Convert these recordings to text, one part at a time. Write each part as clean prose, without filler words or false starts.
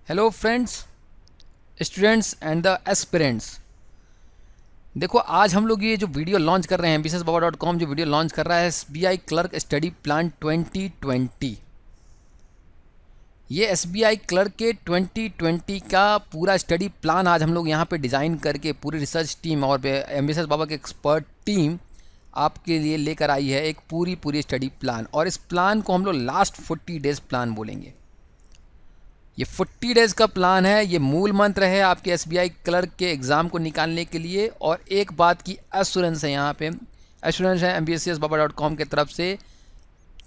Hello friends, students and the aspirants. देखो, आज हम लोग ये जो वीडियो लॉन्च कर रहे हैं, ambitiousbaba.com जो वीडियो लॉन्च कर रहा है SBI क्लर्क स्टडी प्लान 2020। ये SBI क्लर्क के 2020 का पूरा स्टडी प्लान आज हम लोग यहाँ पे डिज़ाइन करके पूरी रिसर्च टीम और एम्बिशियस बाबा की एक्सपर्ट टीम आपके लिए लेकर आई है एक पूरी स्टडी प्लान। और इस प्लान को हम लोग लास्ट 40 डेज़ प्लान बोलेंगे। ये 40 डेज़ का प्लान है, ये मूल मंत्र है आपके SBI क्लर्क के एग्ज़ाम को निकालने के लिए। और एक बात की एश्योरेंस है, यहाँ पे एश्योरेंस है ambitiousbaba.com की तरफ से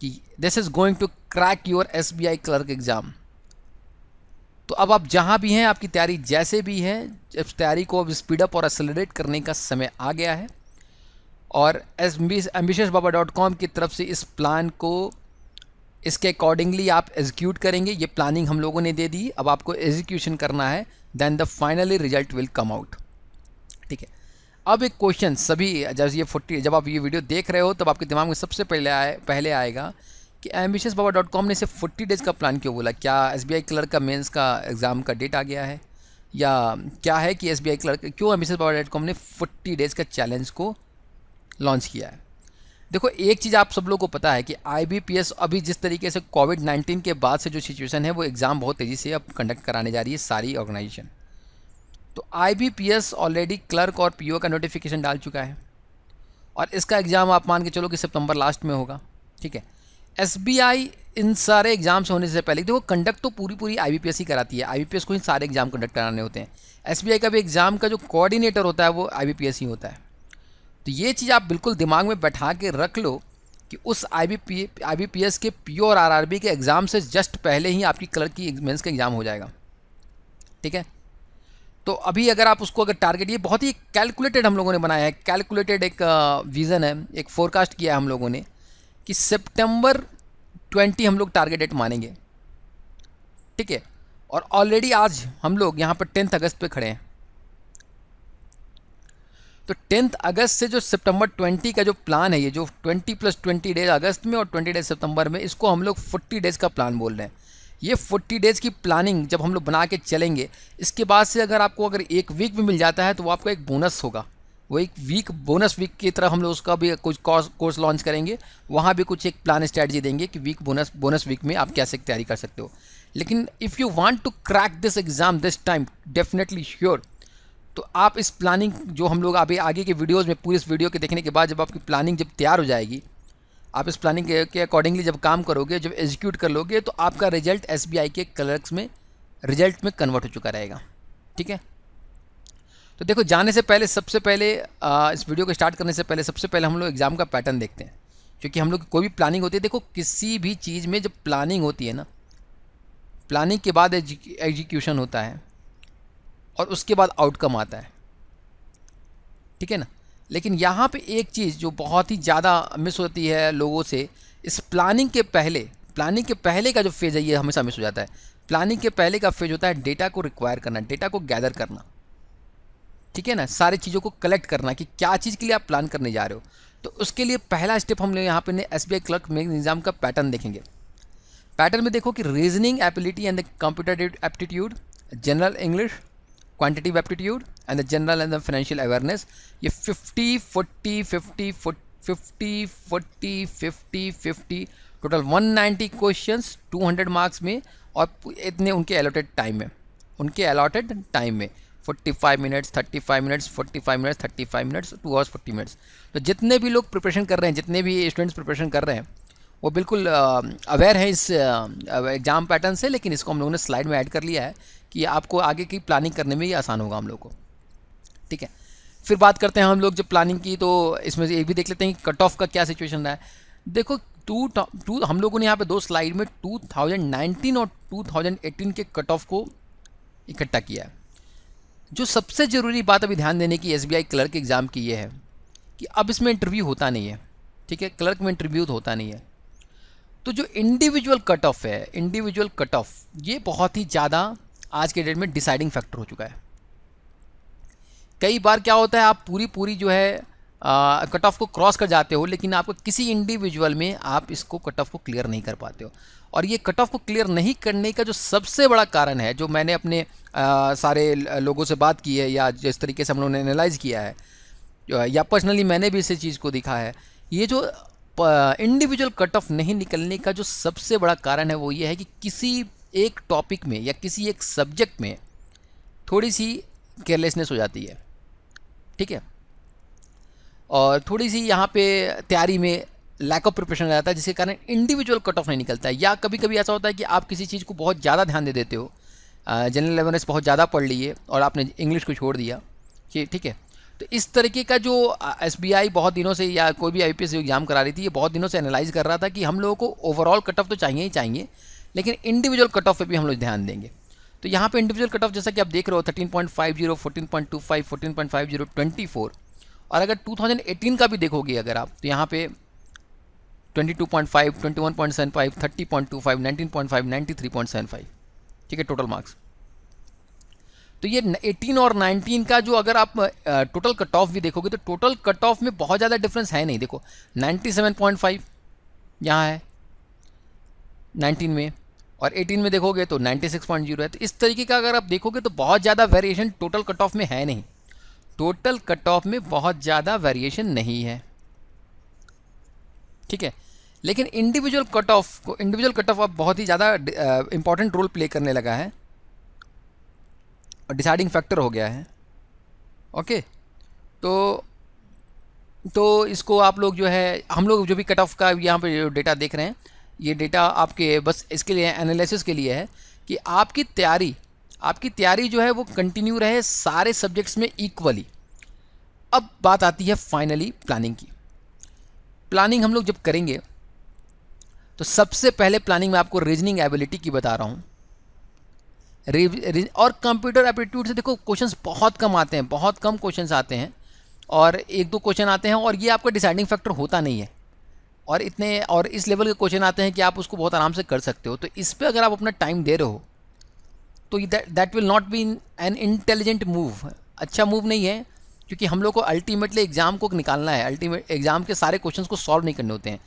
कि this is going to crack your SBI clerk exam. तो अब आप जहाँ भी हैं, आपकी तैयारी जैसे भी है, इस तैयारी को अब स्पीड अप और एक्सेलरेट करने का समय आ गया है। और ambitiousbaba.com की तरफ से इस प्लान को इसके अकॉर्डिंगली आप एग्जीक्यूट करेंगे। ये प्लानिंग हम लोगों ने दे दी, अब आपको एग्जीक्यूशन करना है, then the finally result will come out. ठीक है। अब एक क्वेश्चन सभी जब आप ये वीडियो देख रहे हो तब आपके दिमाग में सबसे पहले आएगा कि ambitiousbaba.com ने सिर्फ 40 डेज़ का प्लान क्यों बोला। क्या SBI क्लर्क का मेंस का एग्ज़ाम का डेट आ गया है, या क्या है कि SBI क्लर्क क्यों ambitiousbaba.com ने 40 डेज़ का चैलेंज को लॉन्च किया है। देखो, एक चीज़ आप सब लोगों को पता है कि IBPS अभी जिस तरीके से कोविड-19 के बाद से जो सिचुएशन है, वो एग्ज़ाम बहुत तेज़ी से अब कंडक्ट कराने जा रही है सारी ऑर्गेनाइजेशन। तो IBPS ऑलरेडी क्लर्क और PO का नोटिफिकेशन डाल चुका है और इसका एग्ज़ाम आप मान के चलो कि सितंबर लास्ट में होगा। ठीक है। SBI इन सारे एग्ज़ाम्स होने से पहले, देखो कंडक्ट तो पूरी IBPS ही कराती है, IBPS को ही सारे एग्ज़ाम कंडक्ट कराने होते हैं। SBI का भी एग्ज़ाम का जो कोऑर्डिनेटर होता है वो IBPS ही होता है। तो ये चीज़ आप बिल्कुल दिमाग में बैठा के रख लो कि उस IBPS के PO और RRB के एग्ज़ाम से जस्ट पहले ही आपकी क्लर्क की मेंस का एग्ज़ाम हो जाएगा। ठीक है। तो अभी अगर आप उसको टारगेट, ये बहुत ही कैलकुलेटेड हम लोगों ने बनाया है, कैलकुलेटेड एक विज़न है, एक फोरकास्ट किया है हम लोगों ने कि सितंबर 20 हम लोग टारगेट डेट मानेंगे। ठीक है। और ऑलरेडी आज हम लोग यहाँ पर 10 अगस्त पे खड़े हैं। तो 10 अगस्त से जो सितंबर 20 का जो प्लान है, ये जो 20 + 20 डेज अगस्त में और 20 डेज सितंबर में, इसको हम लोग 40 डेज़ का प्लान बोल रहे हैं। ये 40 डेज़ की प्लानिंग जब हम लोग बना के चलेंगे, इसके बाद से अगर एक वीक भी मिल जाता है तो वो आपको एक बोनस होगा। वो एक वीक बोनस वीक की तरह हम लोग उसका भी कुछ कोर्स लॉन्च करेंगे। वहाँ भी कुछ एक प्लान स्ट्रैटेजी देंगे कि बोनस वीक में आप कैसे तैयारी कर सकते हो। लेकिन if you want to crack this exam this time, definitely sure, तो आप इस प्लानिंग जो हम लोग अभी आगे के वीडियोस में, पूरी इस वीडियो के देखने के बाद जब आपकी प्लानिंग जब तैयार हो जाएगी, आप इस प्लानिंग के अकॉर्डिंगली जब काम करोगे, जब एग्जीक्यूट कर लोगे, तो आपका रिजल्ट SBI के क्लर्क्स में रिजल्ट में कन्वर्ट हो चुका रहेगा। ठीक है। तो देखो, जाने से पहले सबसे पहले इस वीडियो को स्टार्ट करने से पहले सबसे पहले हम लोग एग्ज़ाम का पैटर्न देखते हैं। क्योंकि हम लोग कोई भी प्लानिंग होती है, देखो किसी भी चीज़ में जब प्लानिंग होती है ना, प्लानिंग के बाद एग्जीक्यूशन होता है और उसके बाद आउटकम आता है। ठीक है ना। लेकिन यहाँ पे एक चीज़ जो बहुत ही ज़्यादा मिस होती है लोगों से, इस प्लानिंग के पहले का जो फेज़ है, ये हमेशा मिस हो जाता है। प्लानिंग के पहले का फेज़ होता है डेटा को रिक्वायर करना, डेटा को गैदर करना। ठीक है ना। सारी चीज़ों को कलेक्ट करना कि क्या चीज़ के लिए आप प्लान करने जा रहे हो। तो उसके लिए पहला स्टेप हम लोग यहाँ पे SBI क्लर्क में एग्ज़ाम का पैटर्न देखेंगे। पैटर्न में देखो कि reasoning ability and the computer aptitude, general English, quantitative aptitude and the general and the financial awareness, ये 50 40 50 50 40 50 50 टोटल 190 क्वेश्चंस 200 मार्क्स में, और इतने उनके अलॉटेड टाइम में 45 minutes, 35 minutes, 45 minutes, 35 minutes, 2 hours 40 minutes. तो जितने भी लोग प्रिपरेशन कर रहे हैं, जितने भी स्टूडेंट्स प्रिपरेशन कर रहे हैं, वो बिल्कुल अवेयर है इस एग्ज़ाम पैटर्न से। लेकिन इसको हम लोगों ने स्लाइड में ऐड कर लिया है कि आपको आगे की प्लानिंग करने में ये आसान होगा हम लोग को। ठीक है। फिर बात करते हैं हम लोग जब प्लानिंग की, तो इसमें से एक भी देख लेते हैं कि कट ऑफ का क्या सिचुएशन रहा है। देखो, हम लोगों ने यहाँ पे 2 स्लाइड में 2019 और 2018 के कट ऑफ को इकट्ठा किया है। जो सबसे ज़रूरी बात अभी ध्यान देने की SBI क्लर्क एग्ज़ाम की ये है कि अब इसमें इंटरव्यू होता नहीं है। ठीक है। क्लर्क में इंटरव्यू होता नहीं है। तो जो इंडिविजुअल कट ऑफ है, ये बहुत ही ज़्यादा आज के डेट में डिसाइडिंग फैक्टर हो चुका है। कई बार क्या होता है, आप पूरी जो है कट ऑफ को क्रॉस कर जाते हो, लेकिन आपको किसी इंडिविजुअल में आप इसको कट ऑफ को क्लियर नहीं कर पाते हो। और ये कट ऑफ को क्लियर नहीं करने का जो सबसे बड़ा कारण है, जो मैंने अपने सारे लोगों से बात की है या जिस तरीके से हम लोगों ने एनालाइज़ किया है या पर्सनली मैंने भी इस चीज़ को देखा है, ये जो इंडिविजुअल कट ऑफ नहीं निकलने का जो सबसे बड़ा कारण है वो ये है कि किसी एक टॉपिक में या किसी एक सब्जेक्ट में थोड़ी सी केयरलेसनेस हो जाती है, ठीक है, और थोड़ी सी यहाँ पे तैयारी में लैक ऑफ प्रिपरेशन हो जाता है, जिसके कारण इंडिविजुअल कट ऑफ नहीं निकलता है। या कभी कभी ऐसा होता है कि आप किसी चीज़ को बहुत ज़्यादा ध्यान दे देते हो, जनरल अवेयरनेस बहुत ज़्यादा पढ़ ली है और आपने इंग्लिश को छोड़ दिया कि ठीक है। तो इस तरीके का जो SBI बहुत दिनों से या कोई भी IPS एग्जाम करा रही थी, ये बहुत दिनों से एनालाइज कर रहा था कि हम लोगों को ओवरऑल कट ऑफ तो चाहिए ही चाहिए, लेकिन इंडिविजुअल कट ऑफ पे भी हम लोग ध्यान देंगे। तो यहाँ पे इंडिविजुअल कट ऑफ जैसा कि आप देख रहे हो 13.50, 14.25, 14.50, 24, और अगर 2018 का भी देखोगे अगर आप, तो यहाँ पे 22.5, 21.75, 30.25, 19.5, 93.75, ठीक है, टोटल मार्क्स। तो ये 18 और 19 का जो अगर आप टोटल कट ऑफ भी देखोगे तो टोटल कट ऑफ में बहुत ज़्यादा डिफरेंस है नहीं। देखो 97.5 यहाँ है 19 में, और 18 में देखोगे तो 96.0 है। तो इस तरीके का अगर आप देखोगे तो बहुत ज़्यादा वेरिएशन टोटल कट ऑफ में है नहीं, टोटल कट ऑफ में बहुत ज़्यादा वेरिएशन नहीं है, ठीक है। लेकिन इंडिविजुअल कट ऑफ अब बहुत ही ज़्यादा इंपॉर्टेंट रोल प्ले करने लगा है और डिसाइडिंग फैक्टर हो गया है। ओके, तो इसको आप लोग जो है, हम लोग जो भी कट ऑफ का यहाँ पे जो डेटा देख रहे हैं, ये डेटा आपके बस इसके लिए एनालिसिस के लिए है कि आपकी तैयारी जो है वो कंटिन्यू रहे सारे सब्जेक्ट्स में इक्वली। अब बात आती है फाइनली प्लानिंग की। प्लानिंग हम लोग जब करेंगे तो सबसे पहले प्लानिंग में आपको रीजनिंग एबिलिटी की बता रहा हूँ। और कंप्यूटर एप्टीट्यूड से देखो क्वेश्चंस बहुत कम आते हैं, बहुत कम क्वेश्चंस आते हैं, और एक दो क्वेश्चन आते हैं, और ये आपका डिसाइडिंग फैक्टर होता नहीं है, और इस लेवल के क्वेश्चन आते हैं कि आप उसको बहुत आराम से कर सकते हो। तो इस पर अगर आप अपना टाइम दे रहे हो तो that will not be an intelligent move, अच्छा मूव नहीं है, क्योंकि हम लोग को अल्टीमेटली एग्जाम को निकालना है। अल्टीमेट एग्जाम के सारे क्वेश्चंस को सॉल्व नहीं करने होते हैं।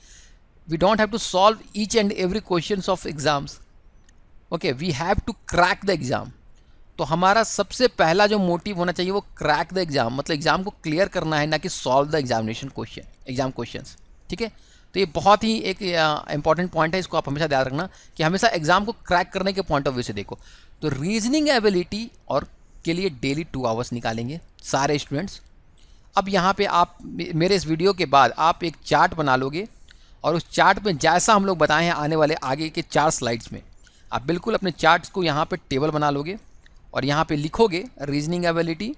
We don't have to solve each and every questions of exams, okay, we have to crack the exam. तो हमारा सबसे पहला जो मोटिव होना चाहिए वो क्रैक द एग्ज़ाम, मतलब एग्ज़ाम को क्लियर करना है, ना कि सॉल्व द एग्जाम क्वेश्चंस, ठीक है। तो ये बहुत ही एक इंपॉर्टेंट पॉइंट है, इसको आप हमेशा ध्यान रखना कि हमेशा एग्जाम को क्रैक करने के पॉइंट ऑफ व्यू से देखो। तो रीजनिंग एबिलिटी और के लिए डेली 2 आवर्स निकालेंगे सारे स्टूडेंट्स। अब यहाँ पे आप मेरे इस वीडियो के बाद आप एक चार्ट बना लोगे, और उस चार्ट में जैसा हम लोग बताए हैं आने वाले आगे के 4 स्लाइड्स में, आप बिल्कुल अपने चार्ट्स को यहाँ पे टेबल बना लोगे, और यहाँ पे लिखोगे रीजनिंग एबिलिटी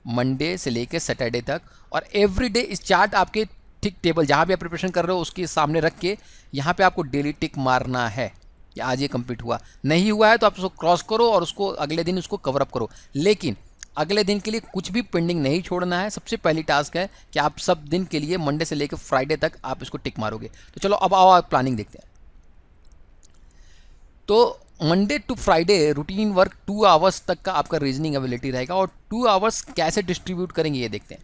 मंडे से लेकर सैटरडे तक, और एवरी डे इस चार्ट आपके ठीक टेबल जहाँ भी आप प्रिपरेशन कर रहे हो उसके सामने रख के यहाँ पे आपको डेली टिक मारना है कि आज ये कंप्लीट हुआ। नहीं हुआ है तो आप उसको क्रॉस करो और उसको अगले दिन उसको कवर अप करो, लेकिन अगले दिन के लिए कुछ भी पेंडिंग नहीं छोड़ना है। सबसे पहली टास्क है कि आप सब दिन के लिए मंडे से लेकर फ्राइडे तक आप इसको टिक मारोगे। तो चलो अब आओ आप प्लानिंग देखते हैं। तो Monday to Friday routine work 2 hours तक का आपका रीजनिंग एबिलिटी रहेगा, और 2 आवर्स कैसे डिस्ट्रीब्यूट करेंगे ये देखते हैं।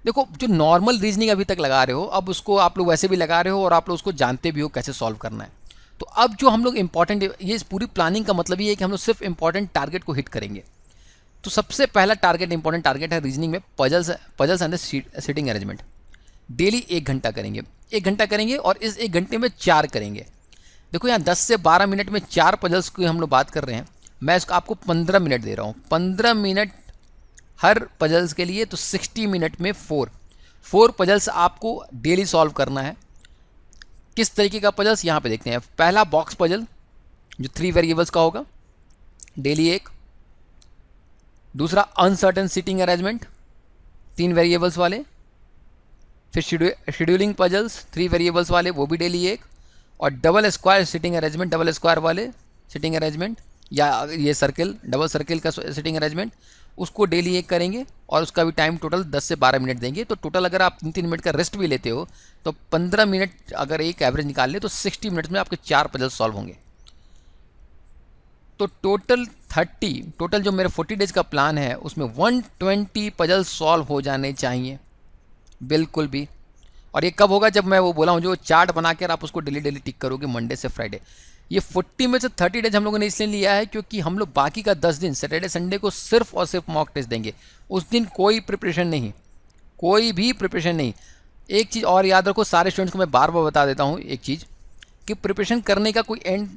देखो जो नॉर्मल रीजनिंग अभी तक लगा रहे हो, अब उसको आप लोग वैसे भी लगा रहे हो और आप लोग उसको जानते भी हो कैसे सॉल्व करना है। तो अब जो हम लोग इंपॉर्टेंट, ये इस पूरी प्लानिंग का मतलब ये है कि हम लोग सिर्फ इंपॉर्टेंट टारगेट को हिट करेंगे। तो सबसे पहला टारगेट, इंपॉर्टेंट टारगेट है रीजनिंग में puzzles and the seating arrangement. Daily 1 घंटा करेंगे, 1 घंटा करेंगे, और इस 1 घंटे में 4 करेंगे। देखो यहाँ 10 से 12 मिनट में 4 पजल्स की हम लोग बात कर रहे हैं, मैं इसको आपको 15 मिनट दे रहा हूँ, 15 मिनट हर पजल्स के लिए। तो 60 मिनट में 4 पजल्स आपको डेली सॉल्व करना है। किस तरीके का पजल्स यहाँ पे देखते हैं। पहला बॉक्स पजल जो 3 वेरिएबल्स का होगा, डेली 1। दूसरा अनसर्टेन सीटिंग अरेंजमेंट 3 वेरिएबल्स वाले। फिर शेड्यूलिंग पजल्स 3 वेरिएबल्स वाले, वो भी डेली 1। और double square seating arrangement, double square वाले सीटिंग अरेंजमेंट, या ये सर्किल, डबल सर्किल का सीटिंग अरेंजमेंट, उसको डेली 1 करेंगे, और उसका भी टाइम टोटल 10 से 12 मिनट देंगे। तो टोटल अगर आप 3-3 मिनट का रेस्ट भी लेते हो तो 15 मिनट अगर एक एवरेज निकाल ले तो 60 मिनट में आपके 4 पजल सॉल्व होंगे। तो टोटल जो मेरे 40 डेज का प्लान है उसमें 120 पजल सॉल्व हो जाने चाहिए। बिल्कुल भी। और ये कब होगा? जब मैं वो बोला हूँ जो चार्ट बना कर आप उसको डेली डेली टिक करोगे मंडे से फ्राइडे। ये 40 में से 30 डेज हम लोगों ने इसलिए लिया है क्योंकि हम लोग बाकी का 10 दिन सैटरडे संडे को सिर्फ और सिर्फ मॉक टेस्ट देंगे। उस दिन कोई प्रिपरेशन नहीं, कोई भी प्रिपरेशन नहीं। एक चीज़ और याद रखो, सारे स्टूडेंट्स को मैं बार बार बता देता हूँ एक चीज़, कि प्रिपरेशन करने का कोई एंड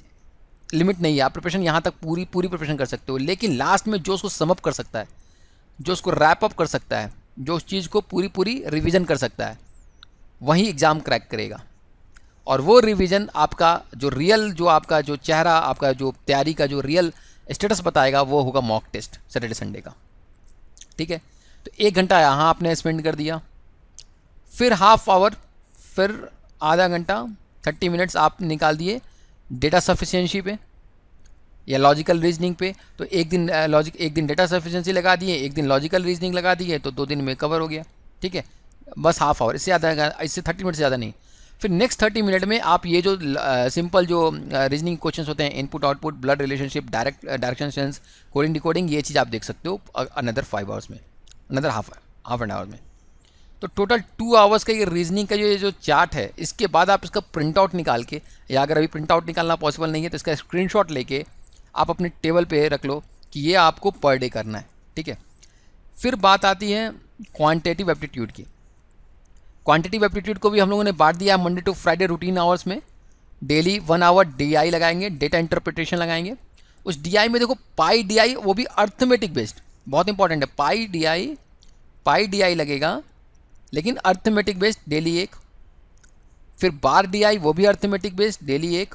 लिमिट नहीं है। आप प्रिपरेशन यहाँ तक पूरी पूरी प्रिपरेशन कर सकते हो, लेकिन लास्ट में जो उसको समअप कर सकता है, जो उसको रैप अप कर सकता है, जो उस चीज़ को पूरी पूरी रिवीजन कर सकता है, वही एग्ज़ाम क्रैक करेगा। और वो रिवीजन आपका जो रियल, जो आपका जो चेहरा, आपका जो तैयारी का जो रियल स्टेटस बताएगा, वो होगा मॉक टेस्ट सैटरडे संडे का। ठीक है, तो 1 घंटा यहाँ आपने स्पेंड कर दिया, फिर हाफ आवर, फिर आधा घंटा 30 मिनट्स आप निकाल दिए डेटा सफिशिएंसी पे या लॉजिकल रीजनिंग पे। तो एक दिन डेटा सफिशिएंसी लगा दिए, एक दिन लॉजिकल रीजनिंग लगा दिए, तो 2 दिन में कवर हो गया। ठीक है, बस हाफ आवर, इससे ज़्यादा, इससे 30 मिनट से ज़्यादा नहीं। फिर नेक्स्ट 30 मिनट में आप ये जो सिंपल जो रीजनिंग क्वेश्चंस होते हैं, input output, blood relationship, direction sense, coding decoding, ये चीज़ आप देख सकते हो अनदर 5 आवर्स में, अनदर हाफ एन आवर में। तो टोटल 2 आवर्स का ये रीजनिंग का जो चार्ट है, इसके बाद आप इसका प्रिंट आउट निकाल के, या अगर अभी प्रिंट आउट निकालना पॉसिबल नहीं है तो इसका स्क्रीनशॉट लेके आप अपने टेबल पे रख लो कि ये आपको पर डे करना है। ठीक है, फिर बात आती है क्वांटिटेटिव एप्टीट्यूड की। क्वांटिटेटिव एप्टीट्यूड को भी हम लोगों ने बांट दिया है Monday to Friday routine hours में। डेली 1 आवर DI लगाएंगे, डेटा इंटरप्रिटेशन लगाएंगे। उस DI में देखो पाई DI, वो भी अर्थमेटिक बेस्ड, बहुत इंपॉर्टेंट है। पाई DI लगेगा, लेकिन अर्थमेटिक बेस्ड डेली 1। फिर बार DI, वो भी अर्थमेटिक बेस्ड डेली 1।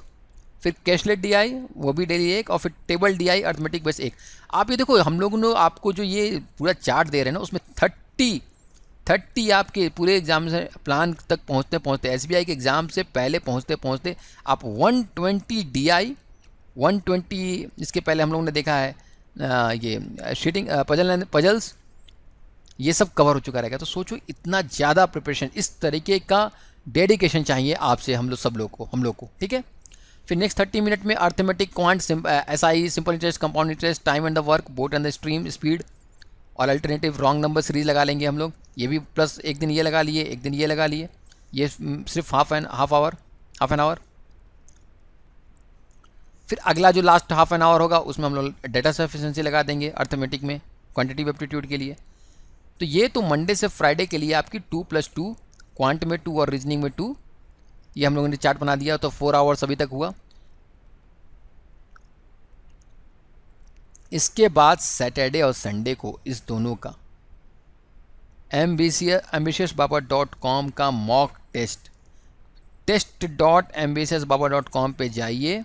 फिर कैशलेट DI, वो भी डेली 1। और फिर टेबल DI अर्थमेटिक बेस्ड 1। आप ये देखो, हम लोगों ने आपको जो ये पूरा चार्ट दे रहे हैं ना, उसमें 30 आपके पूरे एग्जाम से प्लान तक पहुंचते पहुंचते, SBI के एग्ज़ाम से पहले पहुंचते पहुंचते आप 120 DI, 120, इसके पहले हम लोगों ने देखा है ये शीटिंग पजल्स, ये सब कवर हो चुका रहेगा। तो सोचो, इतना ज़्यादा प्रिपरेशन, इस तरीके का डेडिकेशन चाहिए आपसे, हम लोग को। ठीक है, फिर नेक्स्ट 30 मिनट में arithmetic, quant, SI, simple interest, compound interest, time and the work, boat and the stream, speed और अल्टरनेटिव रॉन्ग नंबर सीरीज लगा लेंगे हम लोग। ये भी प्लस एक दिन ये लगा लिए, एक दिन ये लगा लिए, ये सिर्फ हाफ एन आवर। फिर अगला जो लास्ट हाफ एन आवर होगा, उसमें हम लोग डेटा सफिशिएंसी लगा देंगे अर्थमेटिक में, क्वांटिटेटिव एप्टीट्यूड के लिए। तो ये तो मंडे से फ्राइडे के लिए आपकी 2+2, क्वांट में 2 और रीजनिंग में 2, ये हम लोगों ने चार्ट बना दिया। तो 4 आवर्स अभी तक हुआ। इसके बाद सैटरडे और संडे को इस दोनों का ambitiousbaba.com का मॉक टेस्ट, test.ambitiousbaba.com पे जाइए।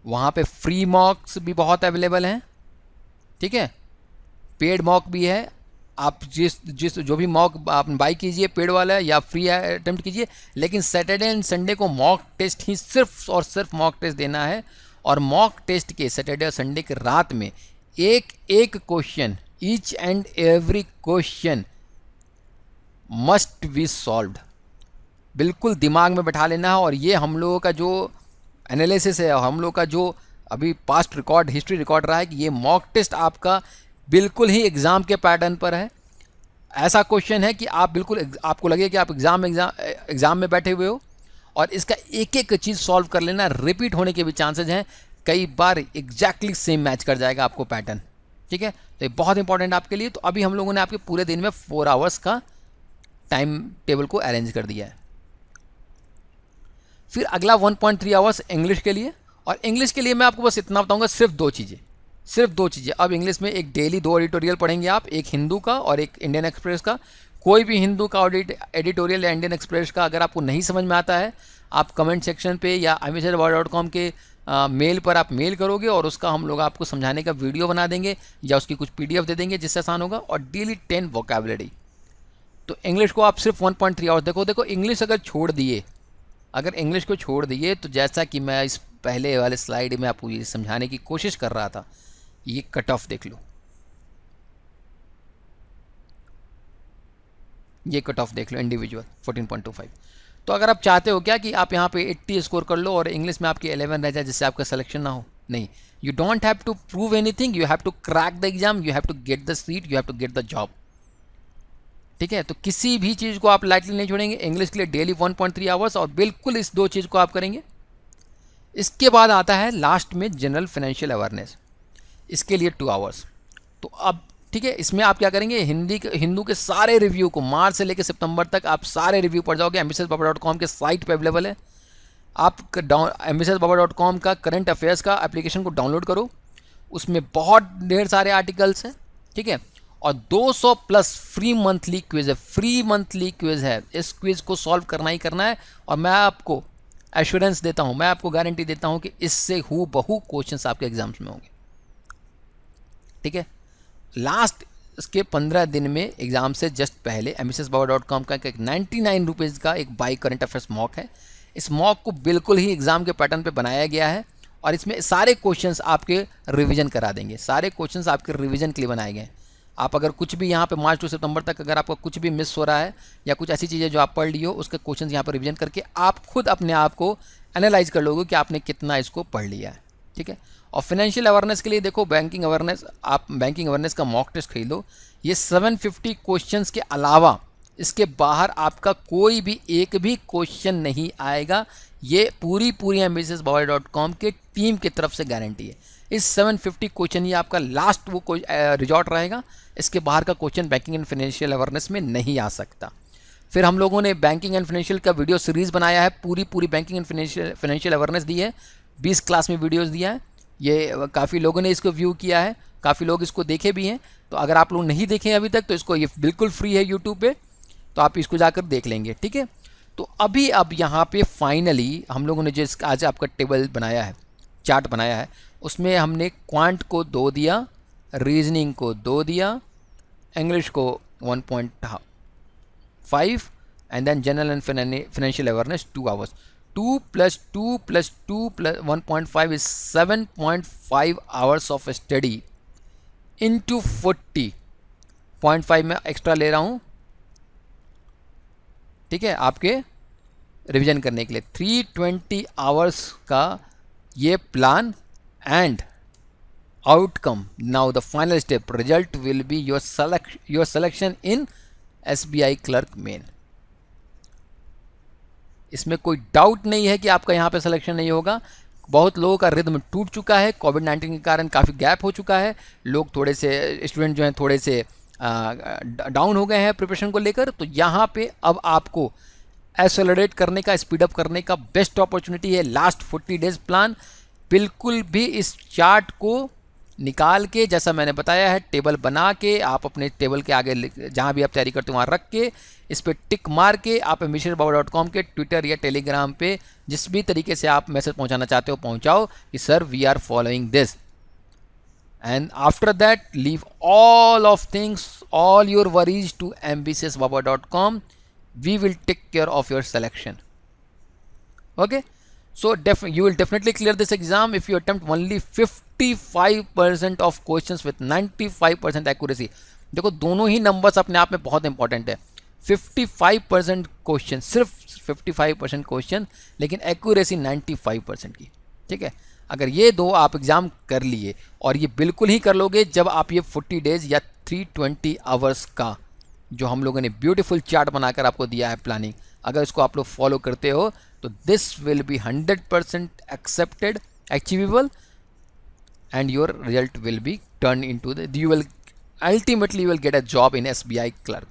वहाँ पे फ्री मॉक्स भी बहुत अवेलेबल हैं। ठीक है, पेड मॉक भी है। आप जो भी मॉक आप बाई कीजिए, पेड वाला है या फ्री अटेम्प्ट कीजिए, लेकिन सैटरडे एंड संडे को मॉक टेस्ट ही सिर्फ और सिर्फ मॉक टेस्ट देना है। और मॉक टेस्ट के सैटरडे और संडे के रात में एक question, each and every question must be solved. बिल्कुल दिमाग में बैठा लेना है। और ये हम लोगों का जो एनालिसिस है, हम लोग का जो अभी पास्ट रिकॉर्ड, हिस्ट्री रिकॉर्ड रहा है कि ये मॉक टेस्ट आपका बिल्कुल ही एग्ज़ाम के पैटर्न पर है। ऐसा क्वेश्चन है कि आप बिल्कुल, आपको लगे कि आप एग्ज़ाम में बैठे हुए हो, और इसका एक एक चीज़ सॉल्व कर लेना। रिपीट होने के भी चांसेस हैं, कई बार एग्जैक्टली सेम मैच कर जाएगा आपको पैटर्न। ठीक है, तो ये बहुत इंपॉर्टेंट आपके लिए। तो अभी हम लोगों ने आपके पूरे दिन में 4 आवर्स का टाइम टेबल को अरेंज कर दिया है। फिर अगला 1.3 आवर्स इंग्लिश के लिए। और इंग्लिश के लिए मैं आपको बस इतना बताऊंगा, सिर्फ दो चीज़ें। अब इंग्लिश में एक डेली 2 एडिटोरियल पढ़ेंगे आप, एक हिंदू का और एक इंडियन एक्सप्रेस का। कोई भी हिंदू का एडिटोरियल या इंडियन एक्सप्रेस का अगर आपको नहीं समझ में आता है, आप कमेंट सेक्शन पे या ambitiousbaba.com के मेल पर आप मेल करोगे, और उसका हम लोग आपको समझाने का वीडियो बना देंगे या उसकी कुछ PDF दे देंगे, जिससे आसान होगा। और डेली 10 वोकैबुलरी। तो इंग्लिश को आप सिर्फ 1.3 आवर्स देखो इंग्लिश अगर इंग्लिश को छोड़ दिए, तो जैसा कि मैं इस पहले वाले स्लाइड में आपको ये समझाने की कोशिश कर रहा था, ये कट ऑफ देख लो, ये कट ऑफ देख लो इंडिविजुअल 14.25। तो अगर आप चाहते हो क्या कि आप यहाँ पे 80 स्कोर कर लो और इंग्लिश में आपकी 11 रह जाए, जिससे आपका सिलेक्शन ना हो, नहीं, you don't have to prove anything, you have to crack the exam, you have to get the seat, you have to get the job. ठीक है। तो किसी भी चीज़ को आप लाइटली नहीं छोड़ेंगे। इंग्लिश के लिए डेली 1.3 आवर्स और बिल्कुल इस दो चीज़ को आप करेंगे। इसके बाद आता है लास्ट में जनरल फाइनेंशियल अवेयरनेस, इसके लिए 2 आवर्स। तो अब ठीक है, इसमें आप क्या करेंगे, हिंदू के सारे रिव्यू को मार्च से लेकर सितंबर तक आप सारे रिव्यू पढ़ जाओगे। ambitiousbaba.com के साइट पे अवेलेबल है। आप ambitiousbaba.com का करंट अफेयर्स का एप्लीकेशन को डाउनलोड करो, उसमें बहुत ढेर सारे आर्टिकल्स हैं, ठीक है। और 200 प्लस फ्री मंथली क्विज है, फ्री मंथली क्विज है। इस क्विज को सॉल्व करना ही करना है और मैं आपको एश्योरेंस देता हूं, मैं आपको गारंटी देता हूं कि इससे हूबहू क्वेश्चंस आपके एग्जाम्स में होंगे, ठीक है। लास्ट इसके 15 दिन में एग्जाम से जस्ट पहले ambitiousbaba.com का एक 99 रुपीज़ का एक बाई करंट अफेयर्स मॉक है। इस मॉक को बिल्कुल ही एग्जाम के पैटर्न पे बनाया गया है और इसमें सारे क्वेश्चंस आपके रिवीजन करा देंगे, सारे क्वेश्चंस आपके रिवीजन के लिए बनाए गए हैं। आप अगर कुछ भी यहाँ पे मार्च टू सितंबर तक अगर आपका कुछ भी मिस हो रहा है या कुछ ऐसी चीज़ें जो आप पढ़ ली हो, उसके क्वेश्चंस यहाँ पर रिवीजन करके आप खुद अपने आप को एनालाइज कर लोगे कि आपने कितना इसको पढ़ लिया है, ठीक है। और फाइनेंशियल अवेयरनेस के लिए देखो, बैंकिंग अवेयरनेस, आप बैंकिंग अवेयरनेस का मॉक टेस्ट खरीद लो। ये 750 क्वेश्चंस के अलावा इसके बाहर आपका कोई भी एक भी क्वेश्चन नहीं आएगा। ये पूरी ambitiousbaba.com के टीम की तरफ से गारंटी है। इस 750 क्वेश्चन ही आपका लास्ट वो कोई रिजॉर्ट रहेगा। इसके बाहर का question banking and financial awareness में नहीं आ सकता। फिर हम लोगों ने बैंकिंग एंड फाइनेंशियल का वीडियो सीरीज़ बनाया है, पूरी बैंकिंग एंड फाइनेंशियल अवेयरनेस दी है, 20 क्लास में वीडियोज़ दिया है। ये काफ़ी लोगों ने इसको व्यू किया है, काफ़ी लोग इसको देखे भी हैं। तो अगर आप लोग नहीं देखे अभी तक तो इसको, ये बिल्कुल फ्री है यूट्यूब पे, तो आप इसको जाकर देख लेंगे, ठीक है। तो अभी अब यहाँ पे फाइनली हम लोगों ने जो आज आपका टेबल बनाया है, चार्ट बनाया है, उसमें हमने क्वांट को 2 दिया, रीजनिंग को 2 दिया, इंग्लिश को 1.5 and then general and financial awareness 2 hours. 2 + 2 + 2 + 1.5 is 7.5 hours of study into 40.5 में एक्स्ट्रा ले रहा हूँ, ठीक है, आपके रिवीजन करने के लिए। 320 आवर्स का ये plan and outcome. Now the final step, result will be your selection in SBI clerk main. इसमें कोई डाउट नहीं है कि आपका यहाँ पे सिलेक्शन नहीं होगा। बहुत लोगों का रिदम टूट चुका है, कोविड-19 के कारण काफ़ी गैप हो चुका है, लोग थोड़े से स्टूडेंट जो हैं थोड़े से डाउन हो गए हैं प्रिपरेशन को लेकर। तो यहाँ पे अब आपको एक्सेलरेट करने का, स्पीड अप करने का बेस्ट अपॉर्चुनिटी है। लास्ट 40 डेज प्लान, बिल्कुल भी इस चार्ट को निकाल के, जैसा मैंने बताया है, टेबल बना के आप अपने टेबल के आगे जहाँ भी आप तैयारी करते हो वहाँ रख के, इस पर टिक मार के आप ambitiousbaba.com के ट्विटर या टेलीग्राम पे जिस भी तरीके से आप मैसेज पहुँचाना चाहते हो पहुँचाओ कि sir we are following this. And after that, leave all of things, all your worries to ambitiousbaba.com. We will take care of your selection. Okay? So you will definitely clear this exam if you attempt only 55% of questions with 95% accuracy. देखो दोनों ही numbers अपने आप में बहुत important है। 55% question, सिर्फ 55% question, लेकिन accuracy 95% की, ठीक है। अगर ये दो आप एग्ज़ाम कर लिए, और ये बिल्कुल ही कर लोगे जब आप ये 40 डेज या 320 आवर्स का जो हम लोगों ने ब्यूटीफुल चार्ट बनाकर आपको दिया है प्लानिंग, अगर इसको आप लोग फॉलो करते हो तो this will be 100% accepted, achievable, and your result will be turn into the, you will ultimately you will get a job in SBI clerk,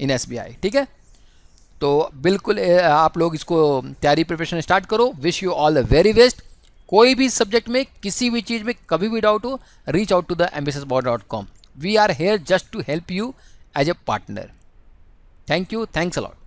in SBI, ठीक है। तो बिल्कुल आप लोग इसको तैयारी प्रिपरेशन स्टार्ट करो। Wish you all the very best. कोई भी सब्जेक्ट में, किसी भी चीज़ में कभी भी डाउट हो, reach out to the ambitiousbaba.com. We are here just to help you as a partner. Thank you. Thanks a lot.